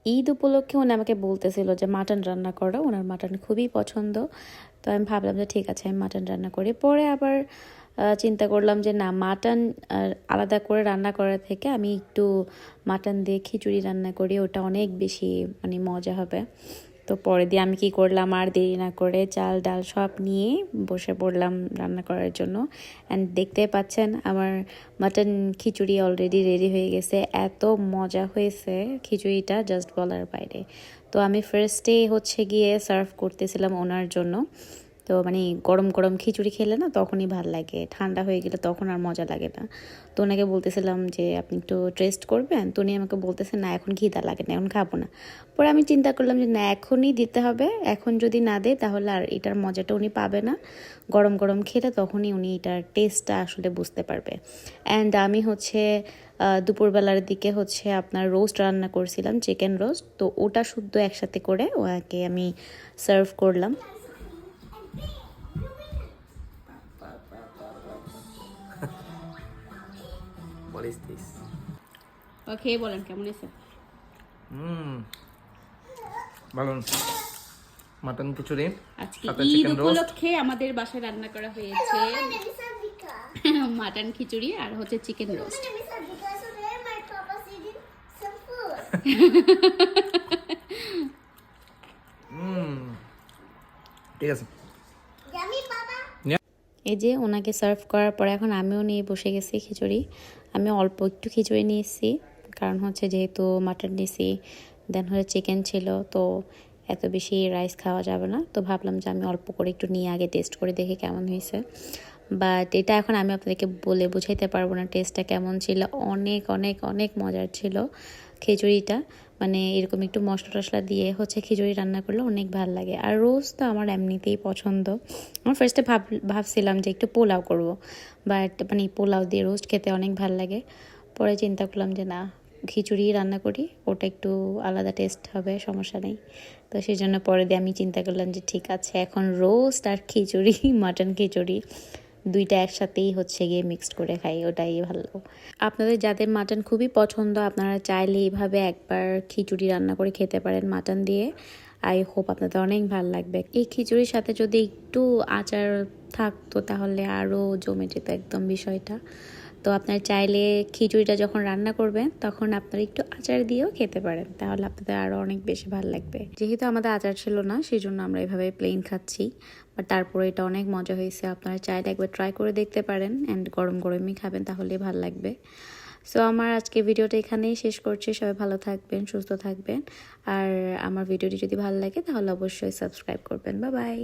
ঈদ উপলক্ষে উনি আমাকে বলতেছিল যে মাটন রান্না করো, ওনার মাটন খুবই পছন্দ। তো আমি ভাবলাম যে ঠিক আছে আমি মাটন রান্না করি। পরে আবার চিন্তা করলাম যে না, মাটন আলাদা করে রান্না করার থেকে আমি একটু মাটন দিয়ে খিচুড়ি রান্না করি, ওটা অনেক বেশি মানে মজা হবে। তো পরে দিয়ে আমি কি করলাম, আর দেরি না করে চাল ডাল সব নিয়ে বসে পড়লাম রান্না করার জন্য। অ্যান্ড দেখতে পাচ্ছেন আমার মাটন খিচুড়ি অলরেডি রেডি হয়ে গেছে। এত মজা হয়েছে খিচুড়িটা, জাস্ট বলার বাইরে। তো আমি ফার্স্টে হচ্ছে গিয়ে সার্ভ করতেছিলাম ওনার জন্য। তো মানে গরম গরম খিচুড়ি খেলে না তখনই ভাল লাগে, ঠান্ডা হয়ে গেলে তখন আর মজা লাগে না। তো ওনাকে বলতেছিলাম যে আপনি একটু টেস্ট করবেন, তো উনি আমাকে বলতেছেন না এখন খিদা লাগে না, এখন খাবো না। পরে আমি চিন্তা করলাম যে না, এখনই দিতে হবে, এখন যদি না দেয় তাহলে আর এটার মজাটা উনি পাবে না। গরম গরম খেলে তখনই উনি এটার টেস্টটা আসলে বুঝতে পারবে। অ্যান্ড আমি হচ্ছে দুপুরবেলার দিকে হচ্ছে আপনার রোস্ট রান্না করছিলাম, চিকেন রোস্ট। তো ওটা শুদ্ধ একসাথে করে ওকে আমি সার্ভ করলাম। What is this? ওকে বলেন কেমন আছে? ভালো। মাটন খিচুড়ি আজকে সাথে ঈদ চিকেন রোস্ট। উপলক্ষে আমাদের বাসায় রান্না করা হয়েছে মাটন খিচুড়ি আর হচ্ছে চিকেন রোস্ট। ঠিক আছে। এই যে ওনাকে সার্ভ করার পরে এখন আমিও নিয়ে বসে গেছি খিচুড়ি। আমি অল্প একটু খিচুড়ি নিয়েছি, কারণ হচ্ছে যেহেতু মাটন নিয়েছি, দেন হচ্ছে চিকেন ছিল, তো এত বেশি রাইস খাওয়া যাবে না। তো ভাবলাম যে আমি অল্প করে একটু নিয়ে আগে টেস্ট করে দেখি কেমন হয়েছে। বাট এটা এখন আমি আপনাদেরকে বলে বুঝাইতে পারবো না টেস্টটা কেমন ছিল। অনেক অনেক অনেক মজার ছিল খিচুড়িটা। মানে এরকম একটু মশলা টশলা দিয়ে হচ্ছে খিচুড়ি রান্না করলে অনেক ভালো লাগে। আর রোস্ট তো আমার এমনিতেই পছন্দ। আমার ফার্স্টে ভাবছিলাম যে একটু পোলাও করব, বাট মানে পোলাও দিয়ে রোস্ট খেতে অনেক ভালো লাগে। পরে চিন্তা করলাম যে না, খিচুড়ি রান্না করি, ওটা একটু আলাদা টেস্ট হবে, সমস্যা নেই। তো সেই জন্য পরে দিয়ে আমি চিন্তা করলাম যে ঠিক আছে এখন রোস্ট আর খিচুড়ি মাটন খিচুড়ি দুইটা একসাথেই হচ্ছে গিয়ে মিক্সড করে খাই, ওটাই ভালো। আপনাদের যাদের মাটন খুবই পছন্দ, আপনারা চাইলে এইভাবে একবার খিচুড়ি রান্না করে খেতে পারেন মাটন দিয়ে। আই হোপ আপনাদের অনেক ভালো লাগবে। এই খিচুড়ির সাথে যদি একটু আচার থাকতো তাহলে আরও জমে যেত একদম বিষয়টা। তো আপনার চাইলে খিচুড়িটা যখন রান্না করবেন তখন আপনারা একটু আচার দিয়েও খেতে পারেন, তাহলে আপনাদের আরও অনেক বেশি ভালো লাগবে। যেহেতু আমাদের আচার ছিল না, সেই জন্য আমরা এভাবে প্লেন খাচ্ছি, বাট তারপরে এটা অনেক মজা হয়েছে। আপনারা চাইলে একবার ট্রাই করে দেখতে পারেন, অ্যান্ড গরম গরমই খাবেন, তাহলেই ভালো লাগবে। সো আমার আজকে ভিডিওটা এখানেই শেষ করছি। সবাই ভালো থাকবেন, সুস্থ থাকবেন। আর আমার ভিডিওটি যদি ভালো লাগে তাহলে অবশ্যই সাবস্ক্রাইব করবেন। Bye bye.